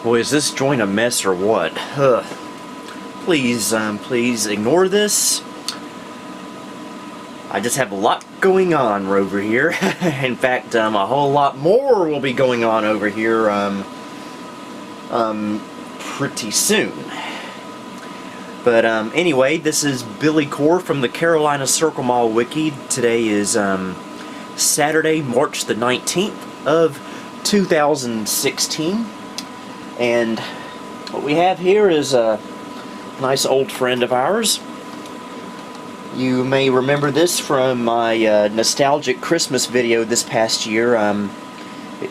Boy, is this joint a mess or what? Ugh. Please ignore this. I just have a lot going on over here. In fact, a whole lot more will be going on over here pretty soon. But anyway, this is Billy Core from the Carolina Circle Mall Wiki. Today is Saturday, March the 19th of 2016. And what we have here is a nice old friend of ours. You may remember this from my nostalgic Christmas video this past year.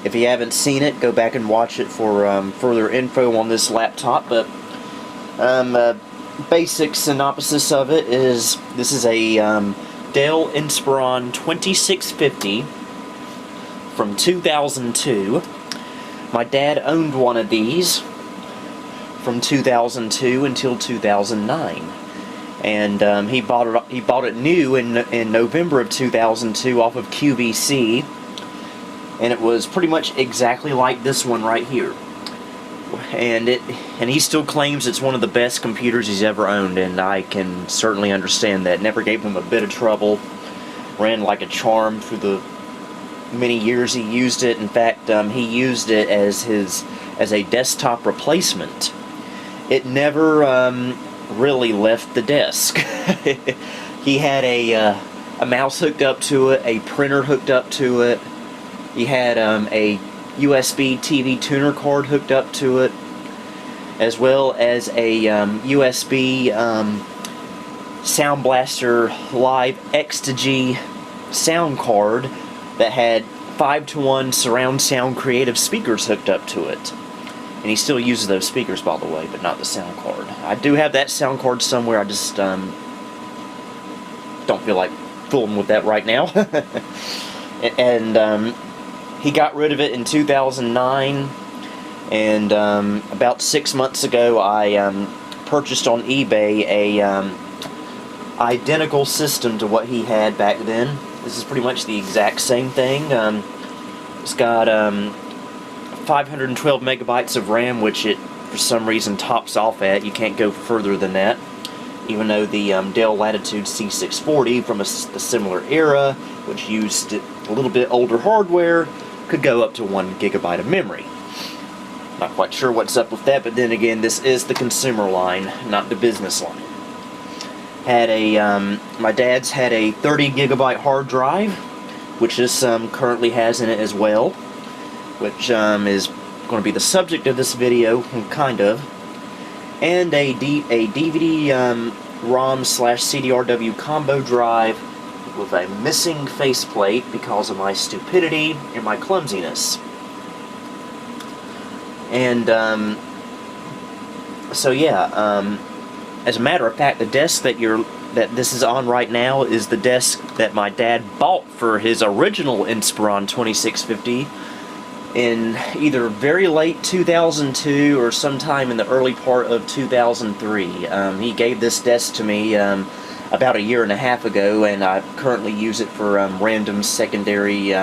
If you haven't seen it, go back and watch it for further info on this laptop. But basic synopsis of it is this is a Dell Inspiron 2650 from 2002. My dad owned one of these from 2002 until 2009, and he bought it new in November of 2002 off of QVC, and it was pretty much exactly like this one right here. And he still claims it's one of the best computers he's ever owned, and I can certainly understand that. Never gave him a bit of trouble. Ran like a charm through the many years he used it. In fact, he used it as a desktop replacement. It never really left the desk. He had a mouse hooked up to it, a printer hooked up to it. He had a USB TV tuner card hooked up to it, as well as a USB Sound Blaster Live X2G sound card that had 5-to-1 surround sound creative speakers hooked up to it. And he still uses those speakers, by the way, but not the sound card. I do have that sound card somewhere. I just don't feel like fooling with that right now. And he got rid of it in 2009, and about 6 months ago I purchased on eBay a identical system to what he had back then. This is pretty much the exact same thing. It's got 512 megabytes of RAM, which it for some reason tops off at. You can't go further than that, even though the Dell Latitude C640 from the similar era, which used a little bit older hardware, could go up to 1 gigabyte of memory. Not quite sure what's up with that, but then again, this is the consumer line, not the business line. Had a my dad's had a 30 gigabyte hard drive, which this currently has in it as well, which is going to be the subject of this video, kind of. And a DVD ROM/CDRW combo drive with a missing faceplate because of my stupidity and my clumsiness. And so yeah, as a matter of fact, the desk that this is on right now is the desk that my dad bought for his original Inspiron 2650 in either very late 2002 or sometime in the early part of 2003. He gave this desk to me about a year and a half ago, and I currently use it for random secondary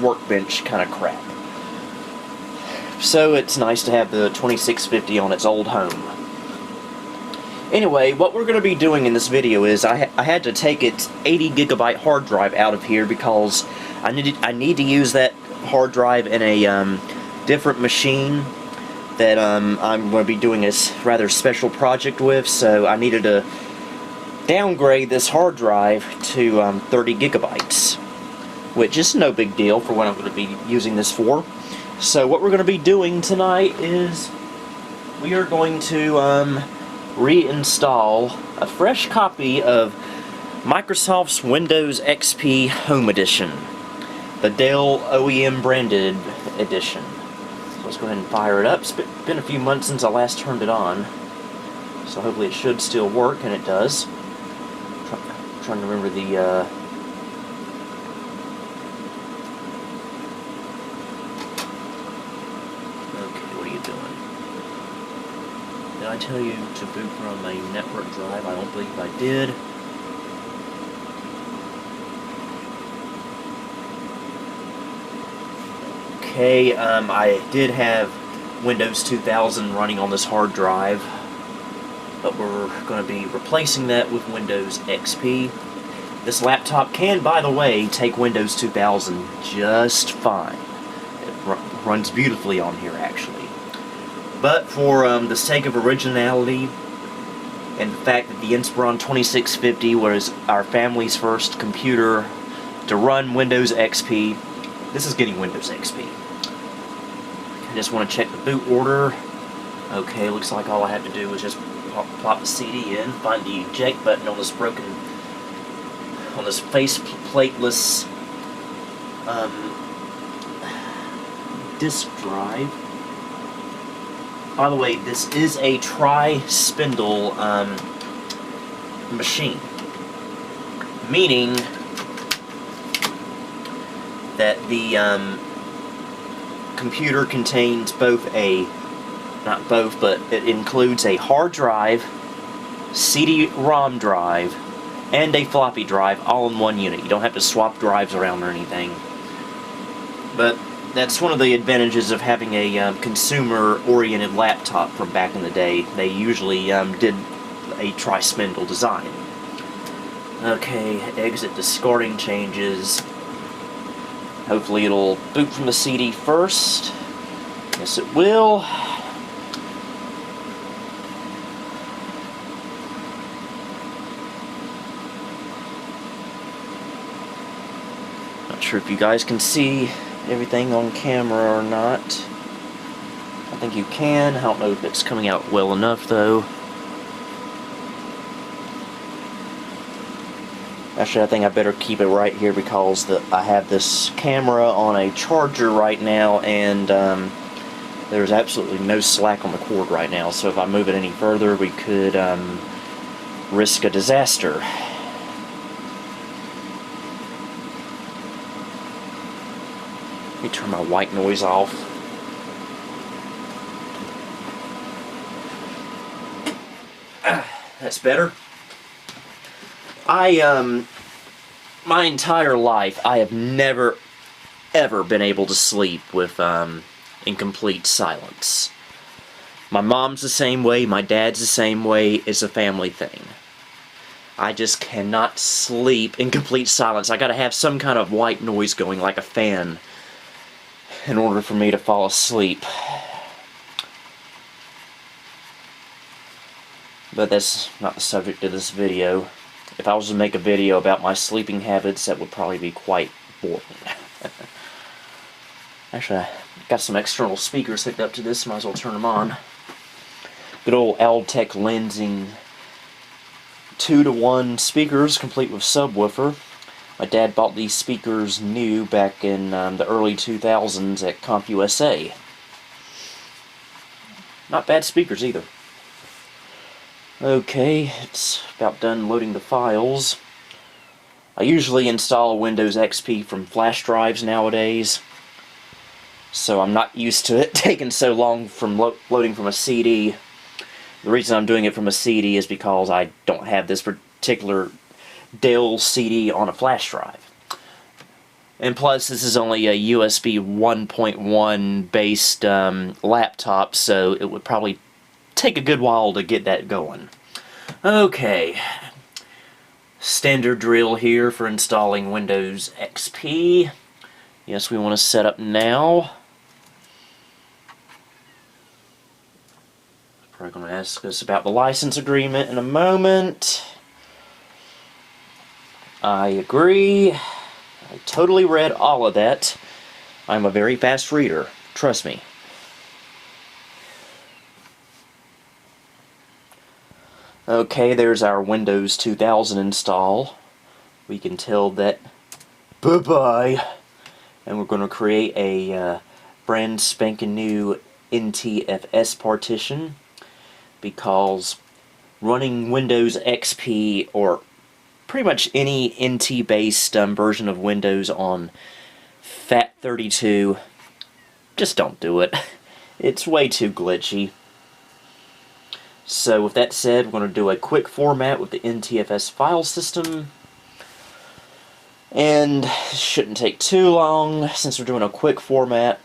workbench kind of crap. So it's nice to have the 2650 on its old home. Anyway, what we're going to be doing in this video is I had to take its 80 gigabyte hard drive out of here because I need to use that hard drive in a different machine that I'm going to be doing a rather special project with, so I needed to downgrade this hard drive to 30 gigabytes, which is no big deal for what I'm going to be using this for. So what we're going to be doing tonight is we are going to reinstall a fresh copy of Microsoft's Windows XP Home Edition, the Dell OEM branded edition. So let's go ahead and fire it up. It's been a few months since I last turned it on, so hopefully it should still work, and it does. Trying to remember the okay, what are you doing? Did I tell you to boot from a network drive? I don't believe I did. Okay, I did have Windows 2000 running on this hard drive, but we're going to be replacing that with Windows XP. This laptop can, by the way, take Windows 2000 just fine. It runs beautifully on here, actually. But for the sake of originality and the fact that the Inspiron 2650 was our family's first computer to run Windows XP, this is getting Windows XP. I just want to check the boot order. Okay, looks like all I have to do is just plop the CD in, find the eject button on this faceplateless disk drive. By the way, this is a tri-spindle machine, meaning that the computer contains both not both, but it includes a hard drive, CD-ROM drive, and a floppy drive all in one unit. You don't have to swap drives around or anything. But that's one of the advantages of having a consumer-oriented laptop from back in the day. They usually did a tri-spindle design. Okay, exit discarding changes. Hopefully it'll boot from the CD first. Yes, it will. Not sure if you guys can see everything on camera or not. I think you can. I don't know if it's coming out well enough though. Actually, I think I better keep it right here because I have this camera on a charger right now, and there's absolutely no slack on the cord right now, so if I move it any further we could risk a disaster. Let me turn my white noise off. That's better. My entire life, I have never, ever been able to sleep with, in complete silence. My mom's the same way, my dad's the same way, it's a family thing. I just cannot sleep in complete silence. I gotta have some kind of white noise going, like a fan, in order for me to fall asleep. But that's not the subject of this video. If I was to make a video about my sleeping habits, that would probably be quite boring. Actually, I got some external speakers hooked up to this, might as well turn them on. Good old Altec Lensing 2-to-1 speakers, complete with subwoofer. My dad bought these speakers new back in the early 2000s at CompUSA. Not bad speakers either. Okay, it's about done loading the files. I usually install Windows XP from flash drives nowadays, so I'm not used to it taking so long from loading from a CD. The reason I'm doing it from a CD is because I don't have this particular Dell CD on a flash drive. And plus, this is only a USB 1.1 based laptop, so it would probably take a good while to get that going. Okay, standard drill here for installing Windows XP. Yes, we want to set up now. Probably going to ask us about the license agreement in a moment. I agree. I totally read all of that. I'm a very fast reader, trust me. Okay, there's our Windows 2000 install. We can tell that bye-bye. And we're going to create a brand spanking new NTFS partition, because running Windows XP or pretty much any NT-based version of Windows on FAT32, just don't do it. It's way too glitchy. So with that said, we're going to do a quick format with the NTFS file system. And it shouldn't take too long since we're doing a quick format.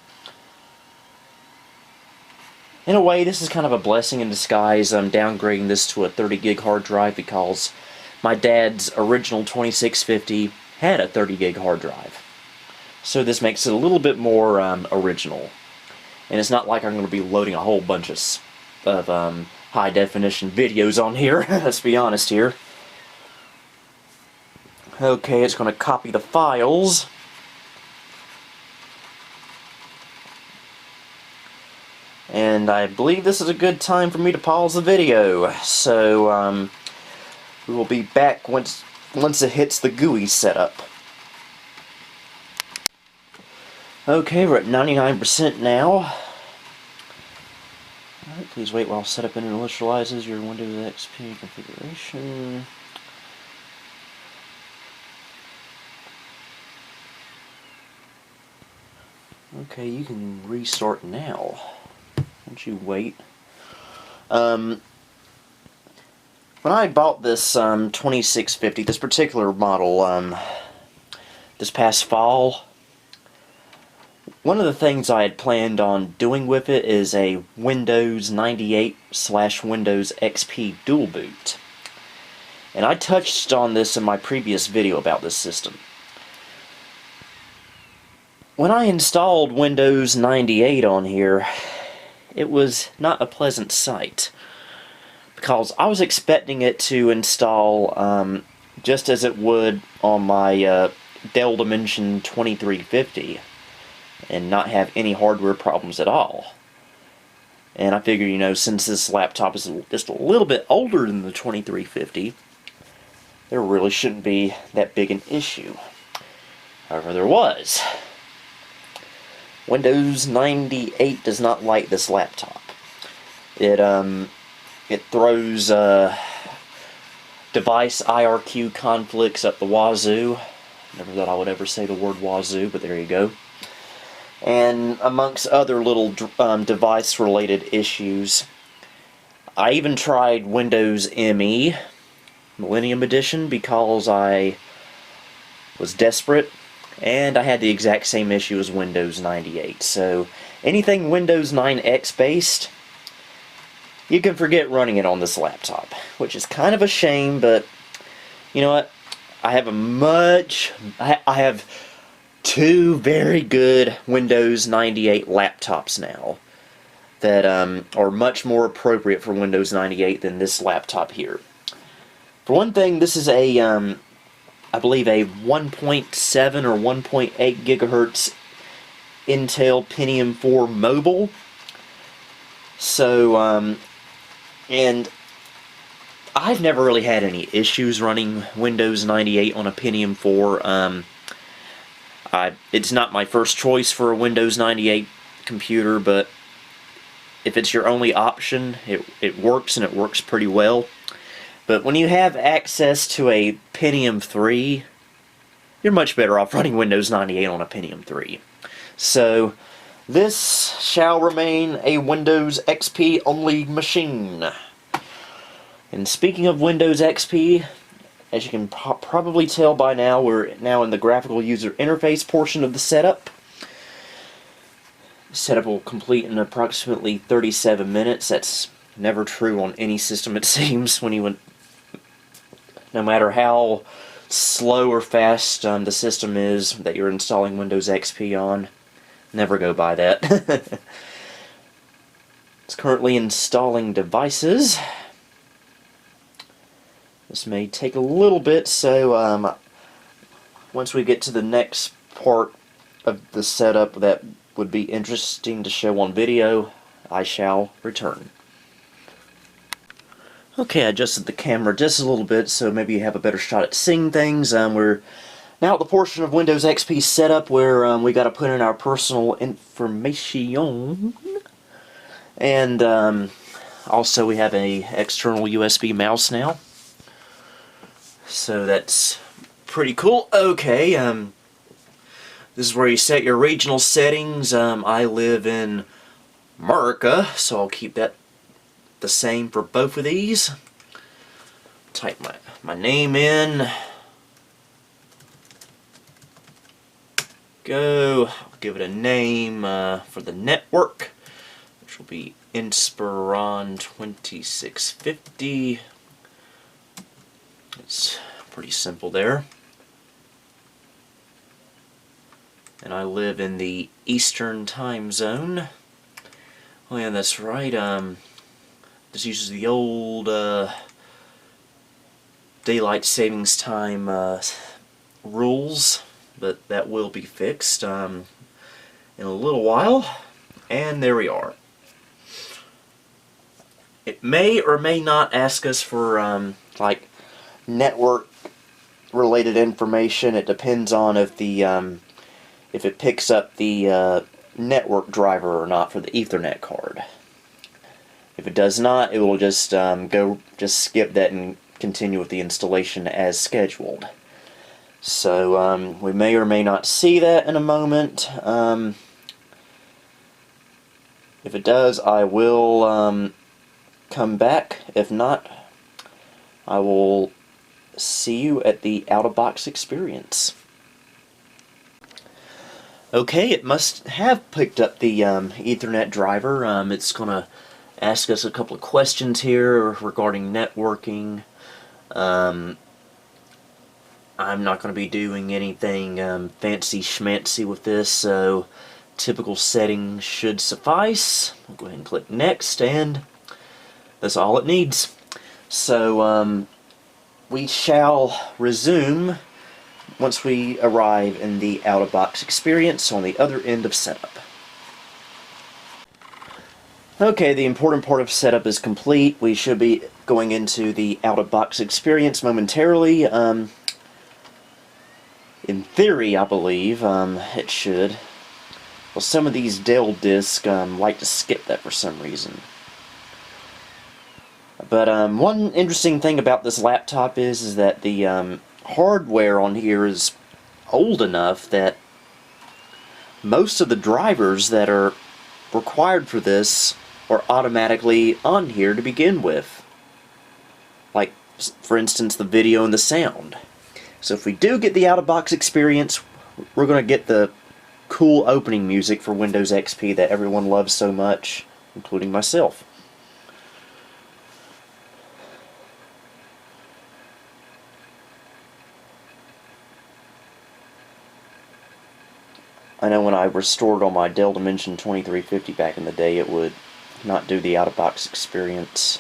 In a way, this is kind of a blessing in disguise. I'm downgrading this to a 30 gig hard drive because my dad's original 2650 had a 30 gig hard drive. So this makes it a little bit more original. And it's not like I'm going to be loading a whole bunch of high definition videos on here. Let's be honest here. Okay, it's going to copy the files. And I believe this is a good time for me to pause the video. So we will be back once it hits the GUI setup. Okay, we're at 99% now. Alright, please wait while setup initializes your Windows XP configuration. Okay, you can restart now. Don't you wait. When I bought this 2650, this particular model, this past fall, one of the things I had planned on doing with it is a Windows 98/Windows XP dual boot. And I touched on this in my previous video about this system. When I installed Windows 98 on here, it was not a pleasant sight, because I was expecting it to install just as it would on my Dell Dimension 2350 and not have any hardware problems at all. And I figured, you know, since this laptop is just a little bit older than the 2350, there really shouldn't be that big an issue. However, there was. Windows 98 does not like this laptop. It throws device IRQ conflicts up the wazoo. Never thought I would ever say the word wazoo, but there you go. And amongst other little device-related issues, I even tried Windows ME, Millennium Edition, because I was desperate. And I had the exact same issue as Windows 98. So anything Windows 9X based, you can forget running it on this laptop, which is kind of a shame, but you know what? I have two very good Windows 98 laptops now that are much more appropriate for Windows 98 than this laptop here. For one thing, this is a I believe a 1.7 or 1.8 gigahertz Intel Pentium 4 mobile. So, and I've never really had any issues running Windows 98 on a Pentium 4. It's not my first choice for a Windows 98 computer, but if it's your only option, it works, and it works pretty well. But when you have access to a Pentium 3, you're much better off running Windows 98 on a Pentium 3. So, this shall remain a Windows XP only machine. And speaking of Windows XP, as you can probably tell by now, we're now in the graphical user interface portion of the setup. The setup will complete in approximately 37 minutes. That's never true on any system, it seems, no matter how slow or fast the system is that you're installing Windows XP on. Never go by that. It's currently installing devices. This may take a little bit, so once we get to the next part of the setup that would be interesting to show on video, I shall return. Okay, I adjusted the camera just a little bit so maybe you have a better shot at seeing things. We're now at the portion of Windows XP setup where we got to put in our personal information. And also we have a external USB mouse now. So that's pretty cool. Okay, this is where you set your regional settings. I live in America, so I'll keep that the same for both of these. Type my name in. Go. I'll give it a name for the network. which will be Inspiron 2650. It's pretty simple there. And I live in the Eastern time zone. Oh yeah, that's right. This uses the old daylight savings time rules, but that will be fixed in a little while. And there we are. It may or may not ask us for like network related information. It depends on if the if it picks up the network driver or not for the Ethernet card. If it does not, it will just skip that and continue with the installation as scheduled. So we may or may not see that in a moment. If it does, I will come back. If not, I will see you at the out-of-box experience. Okay, it must have picked up the Ethernet driver. It's going to ask us a couple of questions here regarding networking. I'm not going to be doing anything fancy schmancy with this, so typical settings should suffice. I'll go ahead and click next, and that's all it needs. So we shall resume once we arrive in the out-of-box experience on the other end of setup. Okay, the important part of setup is complete. We should be going into the out-of-box experience momentarily. In theory, I believe, it should. Well, some of these Dell discs like to skip that for some reason. But one interesting thing about this laptop is that the hardware on here is old enough that most of the drivers that are required for this are automatically on here to begin with. Like, for instance, the video and the sound. So if we do get the out-of-box experience, we're going to get the cool opening music for Windows XP that everyone loves so much, including myself. I know when I restored on my Dell Dimension 2350 back in the day, it would not do the out-of-box experience.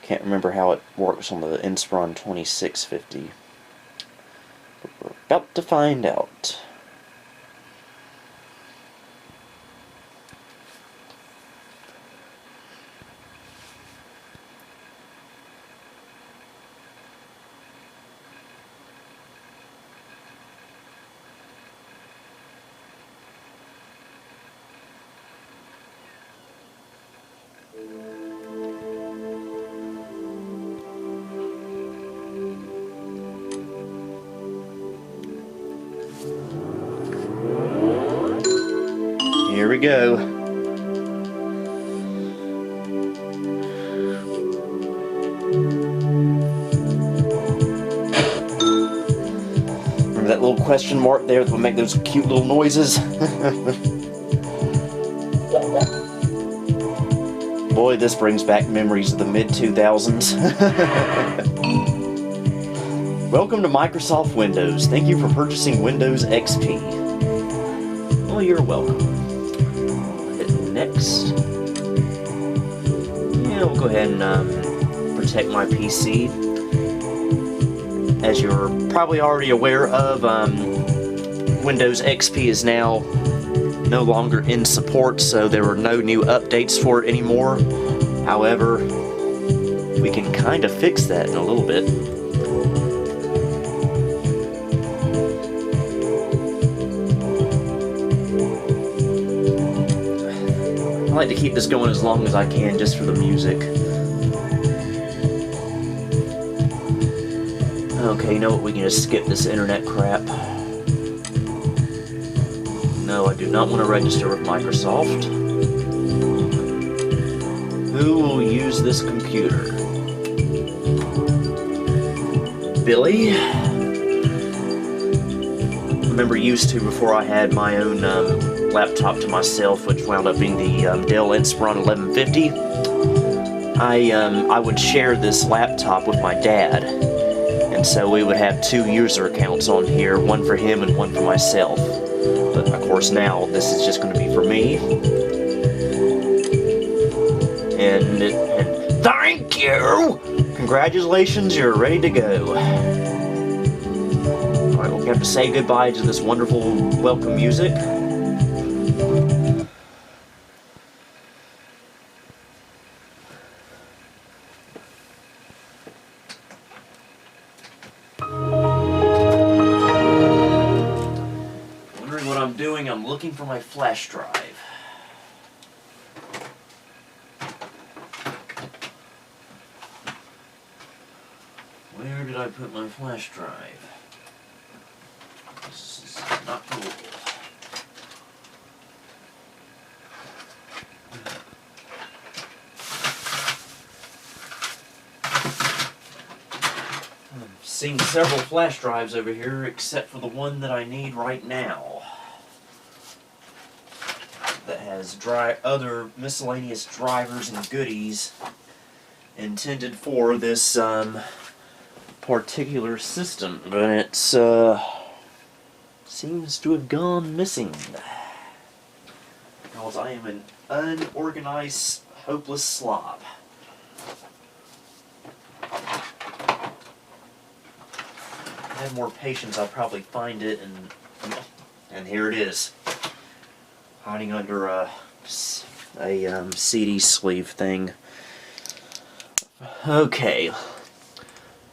Can't remember how it works on the Inspiron 2650. But we're about to find out. Here we go. Remember that little question mark there that would make those cute little noises? Boy, this brings back memories of the mid-2000s. Welcome to Microsoft Windows. Thank you for purchasing Windows XP. Well, you're welcome. Next. Yeah, we'll go ahead and protect my PC. As you're probably already aware of, Windows XP is now no longer in support, so there are no new updates for it anymore. However, we can kind of fix that in a little bit. I like to keep this going as long as I can just for the music. Okay, you know what? We can just skip this internet crap. No, I do not want to register with Microsoft. Who will use this computer? Billy? remember used to before I had my own laptop to myself, which wound up being the Dell Inspiron 1150. I would share this laptop with my dad, and so we would have 2 user accounts on here, one for him and one for myself. But of course now this is just going to be for me. And thank you! Congratulations, you're ready to go. Alright, we'll have to say goodbye to this wonderful welcome music. Wondering what I'm doing? I'm looking for my flash drive. Where did I put my flash drive? This is not cool. I'm seeing several flash drives over here, except for the one that I need right now. That has other miscellaneous drivers and goodies intended for this particular system, but it's seems to have gone missing because I am an unorganized, hopeless slob. If I had more patience, I'd probably find it, and here it is, hiding under a CD sleeve thing. Okay.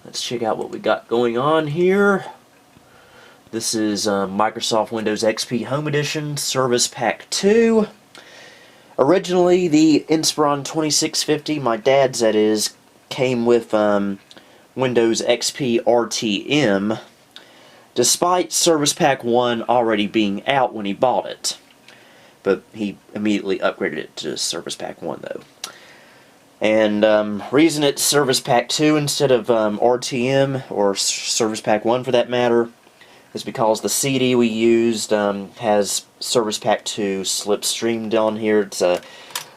Let's check out what we got going on here. This is Microsoft Windows XP Home Edition, Service Pack 2. Originally, the Inspiron 2650, my dad's that is, came with Windows XP RTM, despite Service Pack 1 already being out when he bought it. But he immediately upgraded it to Service Pack 1, though. And reason it's Service Pack 2 instead of RTM, or Service Pack 1 for that matter, is because the CD we used has Service Pack 2 slipstreamed on here. It's a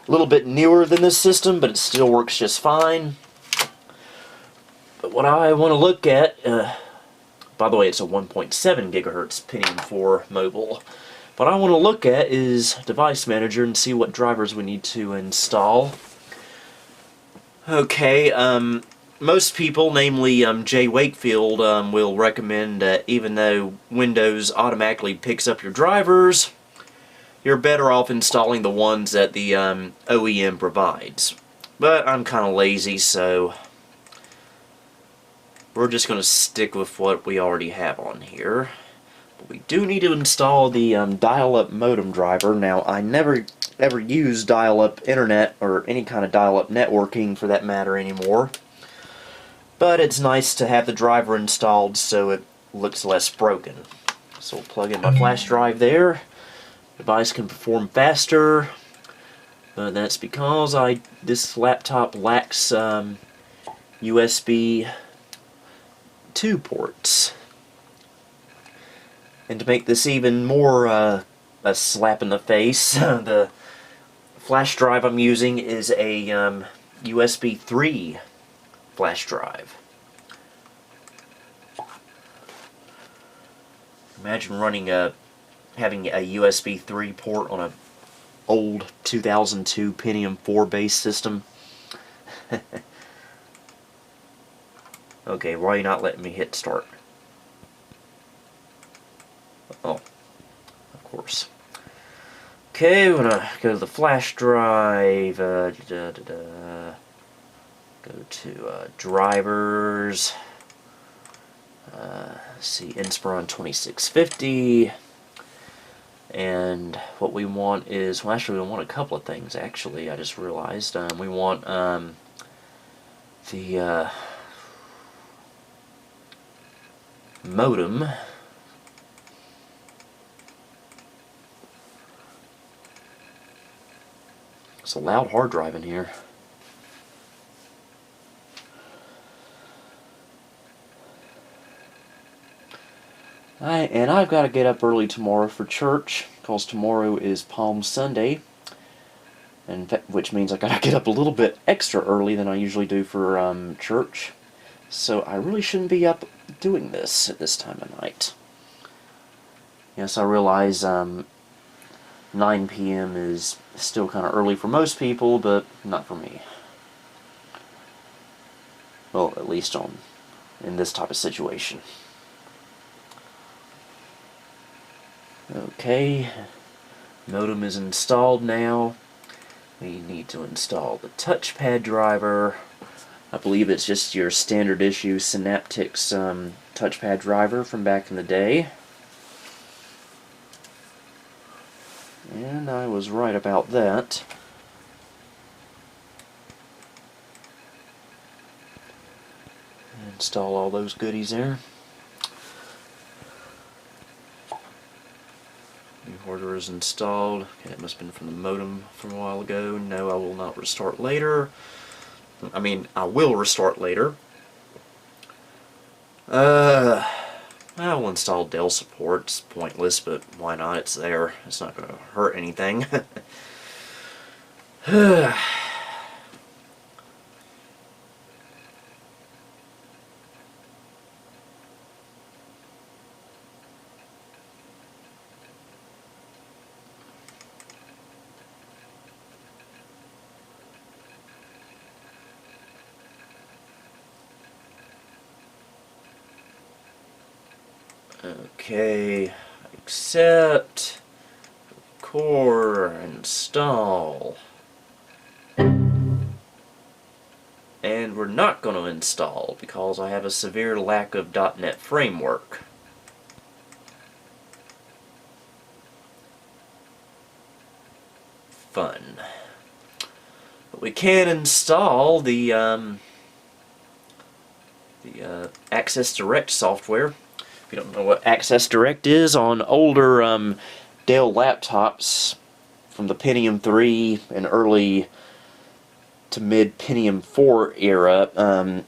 little bit newer than this system, but it still works just fine. But what I want to look at, by the way, it's a 1.7 gigahertz Pentium 4 mobile. What I want to look at is Device Manager and see what drivers we need to install. Okay, most people, namely Jay Wakefield, will recommend that even though Windows automatically picks up your drivers, you're better off installing the ones that the OEM provides. But I'm kind of lazy, so we're just going to stick with what we already have on here. But we do need to install the dial-up modem driver. Now, I never ever use dial-up internet or any kind of dial-up networking for that matter anymore, but it's nice to have the driver installed so it looks less broken. So we'll plug in my flash drive there. The device can perform faster, but that's because this laptop lacks USB 2 ports. And to make this even more a slap in the face, the flash drive I'm using is a USB 3 flash drive. Imagine running having a USB 3 port on a old 2002 Pentium 4 base system. Okay, why are you not letting me hit start? Oh, of course. Okay, we're gonna go to the flash drive, go to drivers, see Inspiron 2650, and what we want is, well actually we want a couple of things actually, I just realized. We want the modem. It's a loud hard drive in here. And I've got to get up early tomorrow for church, because tomorrow is Palm Sunday, which means I've got to get up a little bit extra early than I usually do for church. So I really shouldn't be up doing this at this time of night. Yes, I realize 9 p.m. is still kind of early for most people, but not for me. Well, at least in this type of situation. Okay, modem is installed now. We need to install the touchpad driver. I believe it's just your standard issue Synaptics touchpad driver from back in the day. And I was right about that. Install all those goodies there. New hardware is installed. Okay, that must have been from the modem from a while ago. No, I will not restart later. I mean, I will restart later. I will install Dell support. It's pointless, but why not? It's there. It's not going to hurt anything. Okay, accept, core, install. And we're not going to install because I have a severe lack of .NET framework. Fun. But we can install the Access Direct software. If you don't know what Access Direct is, on older Dell laptops from the Pentium 3 and early to mid Pentium 4 era,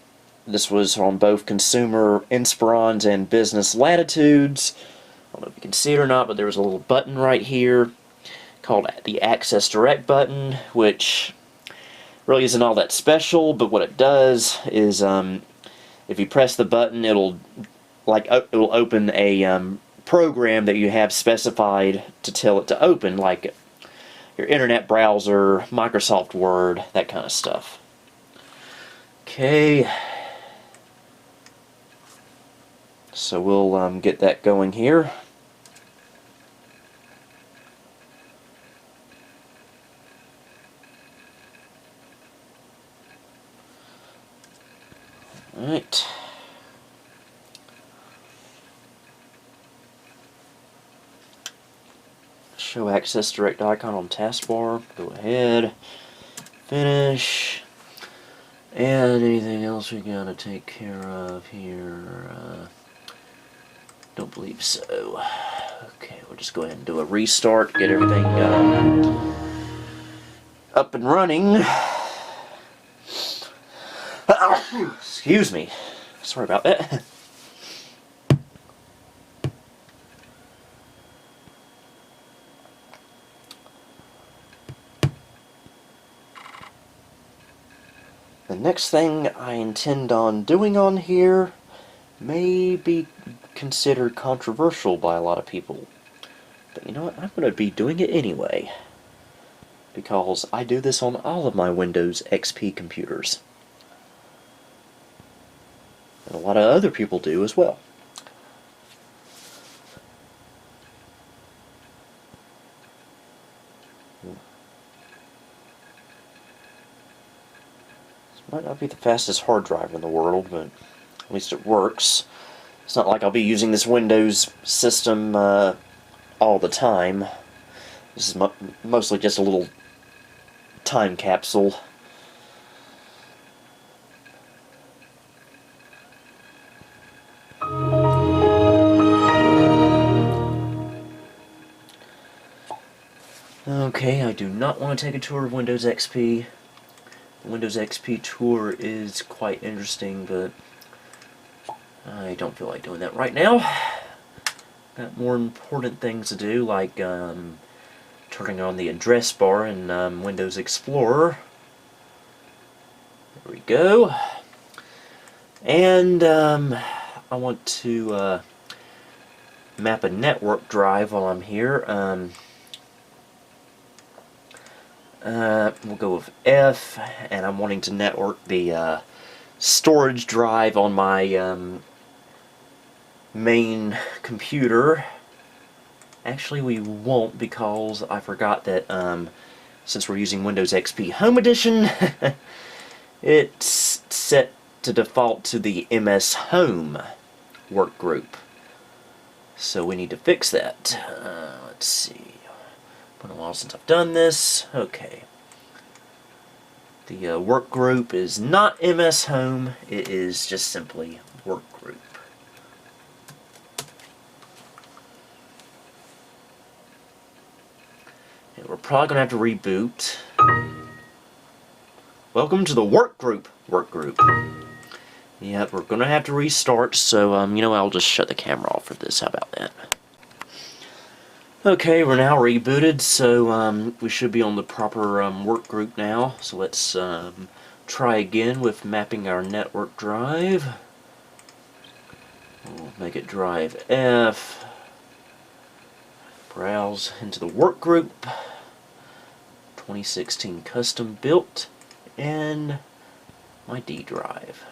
this was on both consumer Inspirons and business Latitudes. I don't know if you can see it or not, but there was a little button right here called the Access Direct button, which really isn't all that special, but what it does is if you press the button, it will open a program that you have specified to tell it to open, like your internet browser, Microsoft Word, that kind of stuff. Okay, so we'll get that going here. All right. Show Access Direct icon on taskbar. Go ahead. Finish. And anything else we gotta take care of here? Don't believe so. Okay, we'll just go ahead and do a restart. Get everything up and running. Excuse me. Sorry about that. The next thing I intend on doing on here may be considered controversial by a lot of people. But you know what? I'm going to be doing it anyway. Because I do this on all of my Windows XP computers. And a lot of other people do as well. Might not be the fastest hard drive in the world, but at least it works. It's not like I'll be using this Windows system all the time. This is mostly just a little time capsule. Okay, I do not want to take a tour of Windows XP. The Windows XP tour is quite interesting, but I don't feel like doing that right now. got more important things to do, like turning on the address bar in Windows Explorer. There we go. And I want to map a network drive while I'm here. We'll go with F, and I'm wanting to network the storage drive on my main computer. Actually, we won't, because I forgot that since we're using Windows XP Home Edition, it's set to default to the MS Home work group. So we need to fix that. Let's see. Been a while since I've done this. Okay. The work group is not MS Home. It is just simply work group. And we're probably going to have to reboot. Welcome to the work group. Work group. Yep, we're going to have to restart, so, you know, I'll just shut the camera off for this. How about that? Okay, we're now rebooted, so we should be on the proper work group now. So let's try again with mapping our network drive. We'll make it drive F. Browse into the work group. 2016 custom built. And my D drive.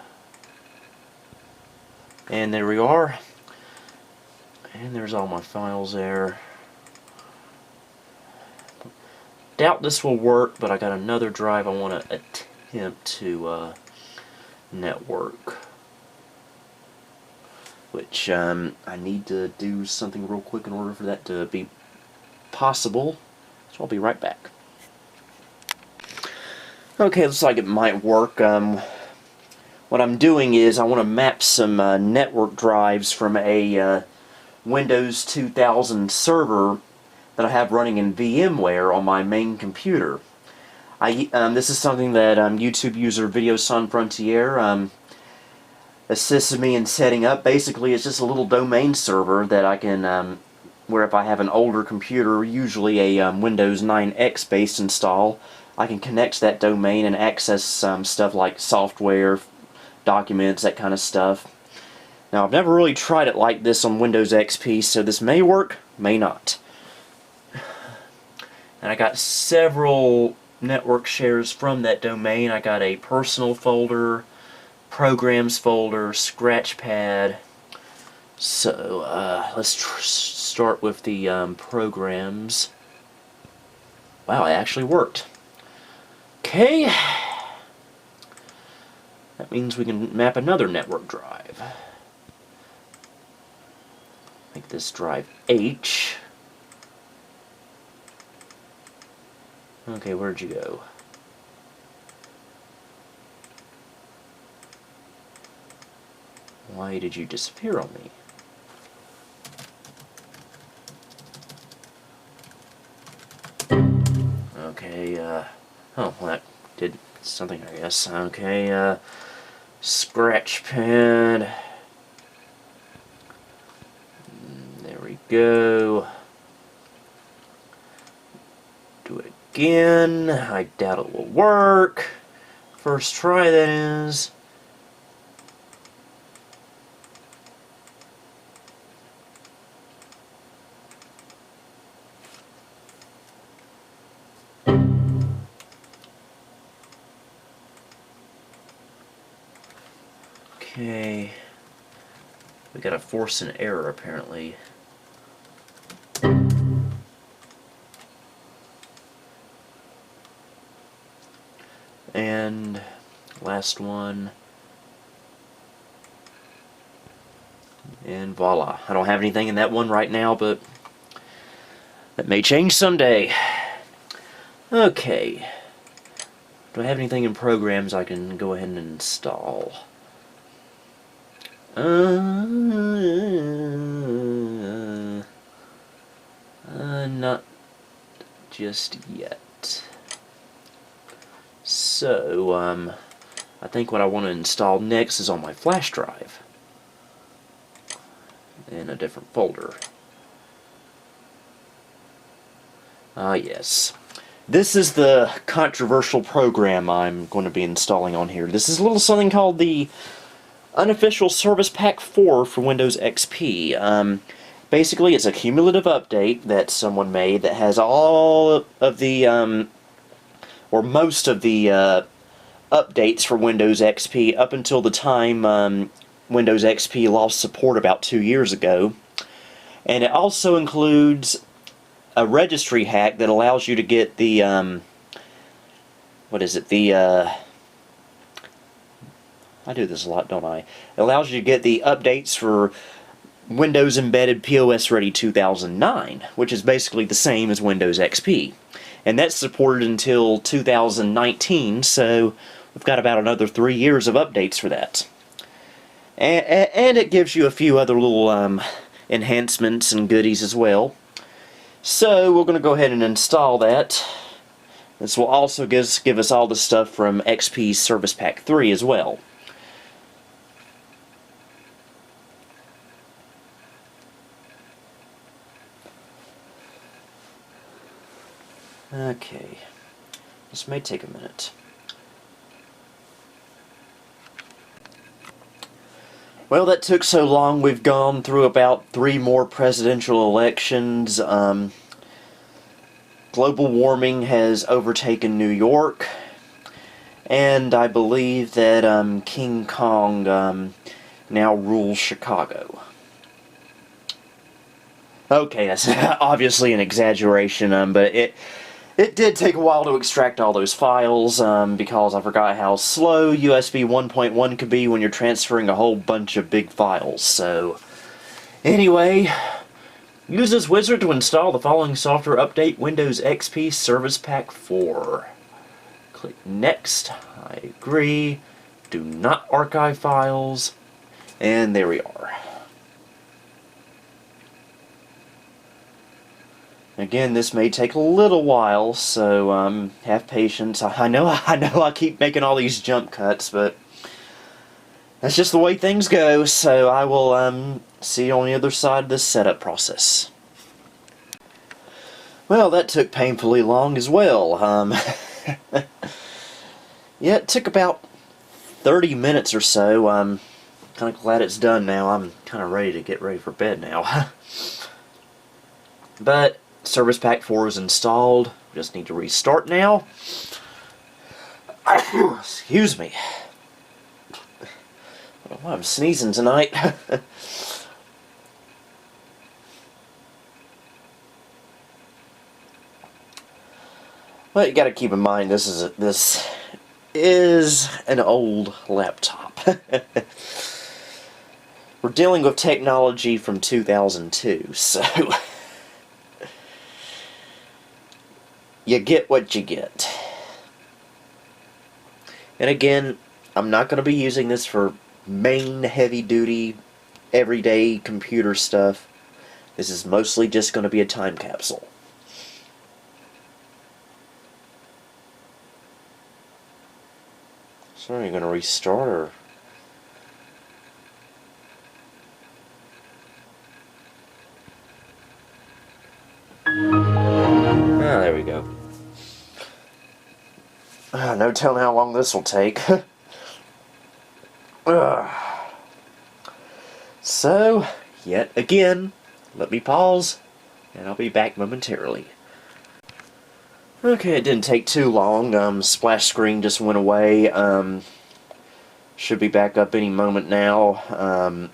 And there we are. And there's all my files there. Doubt this will work, but I got another drive I want to attempt to network. Which I need to do something real quick in order for that to be possible. So I'll be right back. Okay, looks like it might work. What I'm doing is I want to map some network drives from a Windows 2000 server that I have running in VMware on my main computer. This is something that YouTube user Video Son Frontier assists me in setting up. Basically, it's just a little domain server that I can, where if I have an older computer, usually a Windows 9X based install, I can connect to that domain and access stuff like software, documents, that kind of stuff. Now, I've never really tried it like this on Windows XP, so this may work, may not. And I got several network shares from that domain. I got a personal folder, programs folder, scratchpad. So let's start with the programs. Wow, it actually worked. Okay. That means we can map another network drive. Make this drive H. Okay, where'd you go? Why did you disappear on me? Okay, oh, well, that did something, I guess. Okay, scratchpad. There we go. Do it again. I doubt it will work. First try, that is. Okay, we gotta force an error apparently. And last one. And voila. I don't have anything in that one right now, but that may change someday. Okay. Do I have anything in programs I can go ahead and install? Not just yet. So, I think what I want to install next is on my flash drive in a different folder. Ah, yes. This is the controversial program I'm going to be installing on here. This is a little something called the Unofficial Service Pack 4 for Windows XP. Basically, it's a cumulative update that someone made that has all of the, or most of the, updates for Windows XP up until the time Windows XP lost support about 2 years ago. And it also includes a registry hack that allows you to get the, what is it, the, I do this a lot, don't I? It allows you to get the updates for Windows Embedded POS Ready 2009, which is basically the same as Windows XP. And that's supported until 2019, so we've got about another 3 years of updates for that. And it gives you a few other little enhancements and goodies as well. So we're going to go ahead and install that. This will also give us all the stuff from XP's Service Pack 3 as well. Okay, this may take a minute. Well, that took so long. We've gone through about 3 more presidential elections. Global warming has overtaken New York, and I believe that King Kong now rules Chicago. Okay, that's obviously an exaggeration, but it did take a while to extract all those files, because I forgot how slow USB 1.1 could be when you're transferring a whole bunch of big files. So, anyway, use this wizard to install the following software update: Windows XP Service Pack 4. Click Next. I agree. Do not archive files. And there we are. Again, this may take a little while, so have patience. I know I keep making all these jump cuts, but that's just the way things go. So I will see you on the other side of this setup process. Well, that took painfully long as well. Yeah, it took about 30 minutes or so. I'm kind of glad it's done now. I'm kind of ready to get ready for bed now. But Service Pack 4 is installed. Just need to restart now. Excuse me. I don't know why I'm sneezing tonight. But you got to keep in mind this is an old laptop. We're dealing with technology from 2002, so you get what you get. And again, I'm not going to be using this for main heavy-duty, everyday computer stuff. This is mostly just going to be a time capsule. So are you going to restart or? Ah, there we go. No telling how long this will take. So, yet again, let me pause, and I'll be back momentarily. Okay, it didn't take too long. Splash screen just went away. Should be back up any moment now.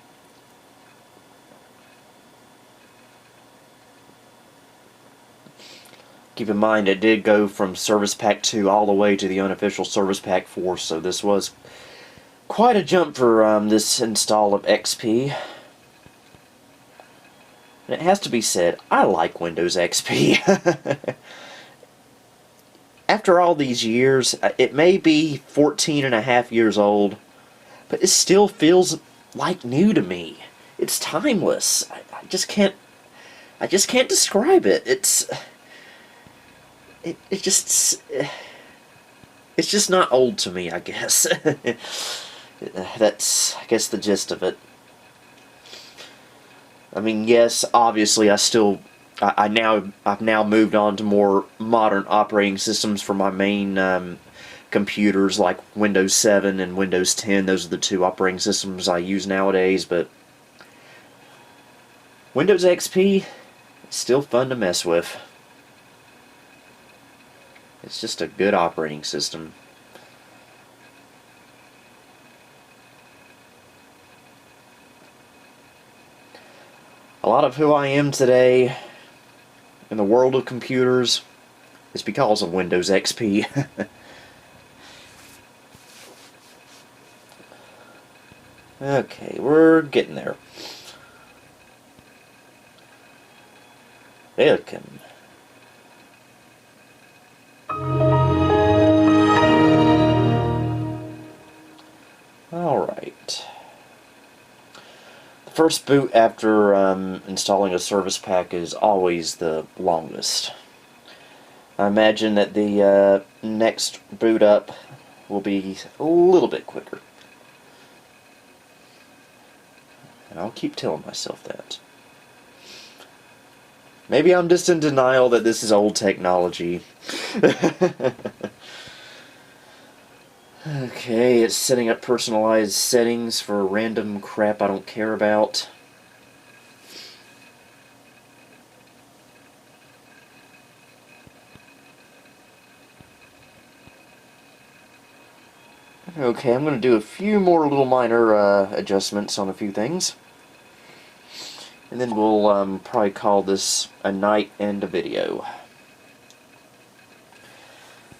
Keep in mind, it did go from Service Pack 2 all the way to the Unofficial Service Pack 4, so this was quite a jump for this install of XP. And it has to be said, I like Windows XP. After all these years, it may be 14 and a half years old, but it still feels like new to me. It's timeless. I just can't describe it. It's just not old to me, I guess. That's, I guess, the gist of it. I mean, yes, obviously I still I've now moved on to more modern operating systems for my main computers, like Windows 7 and Windows 10. Those are the two operating systems I use nowadays. But Windows XP is still fun to mess with. It's just a good operating system. A lot of who I am today in the world of computers is because of Windows XP. Okay, we're getting there. Welcome. Alright. The first boot after installing a service pack is always the longest. I imagine that the next boot up will be a little bit quicker. And I'll keep telling myself that. Maybe I'm just in denial that this is old technology. Okay, it's setting up personalized settings for random crap I don't care about. Okay, I'm going to do a few more little minor adjustments on a few things. And then we'll probably call this a night and a video.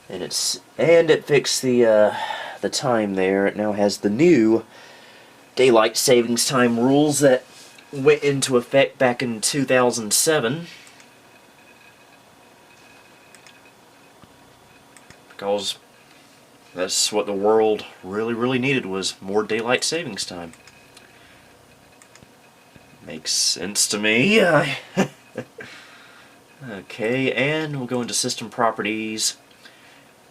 And it fixed the time there. It now has the new daylight savings time rules that went into effect back in 2007. Because that's what the world really needed, was more daylight savings time. Makes sense to me. Okay, and we'll go into System Properties.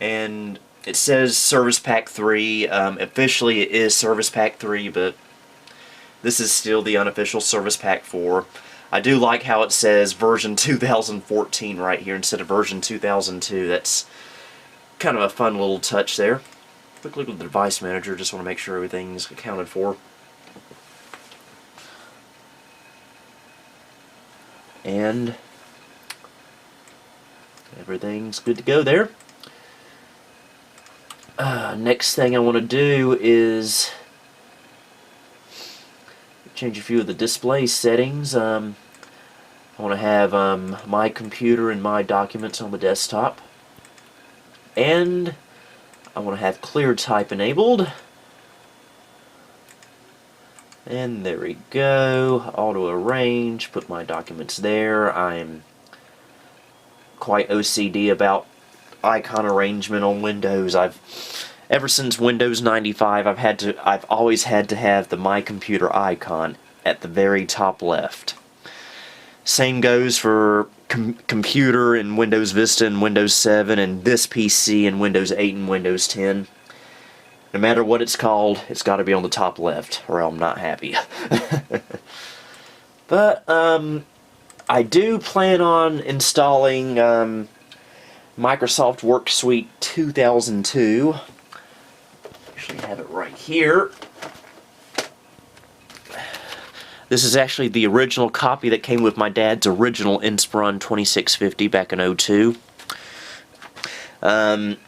And it says Service Pack 3. Officially it is Service Pack 3, but this is still the unofficial Service Pack 4. I do like how it says version 2014 right here instead of version 2002. That's kind of a fun little touch there. Quick look at the device manager, just want to make sure everything's accounted for. And everything's good to go there. Next thing I want to do is change a few of the display settings. I want to have my computer and my documents on the desktop. And I want to have clear type enabled. And there we go. Auto arrange, put my documents there. I'm quite OCD about icon arrangement on Windows. Ever since Windows 95, I've always had to have the My Computer icon at the very top left. Same goes for computer in Windows Vista and Windows 7, and this PC in Windows 8 and Windows 10. No matter what it's called, it's got to be on the top left, or I'm not happy. But I do plan on installing Microsoft Work Suite 2002. Actually have it right here. This is actually the original copy that came with my dad's original Inspiron 2650 back in '02.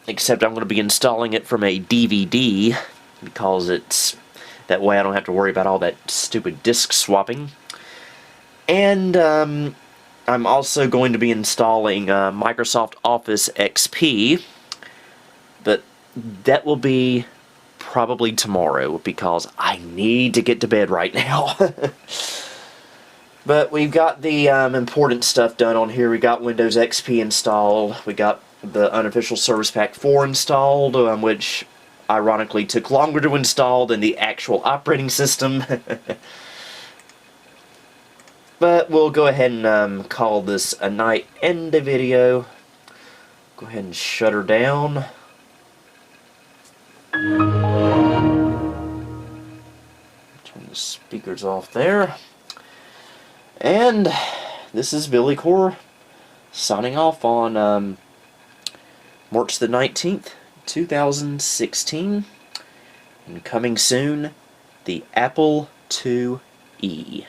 Except I'm going to be installing it from a DVD because that way I don't have to worry about all that stupid disk swapping. And I'm also going to be installing Microsoft Office XP, but that will be probably tomorrow because I need to get to bed right now. But we've got the important stuff done on here. We got Windows XP installed. We got the Unofficial Service Pack 4 installed, which ironically took longer to install than the actual operating system. But we'll go ahead and call this a night and a video. Go ahead and shut her down. Turn the speakers off there. And this is Billy Core signing off on March the 19th, 2016. And coming soon, the Apple IIe.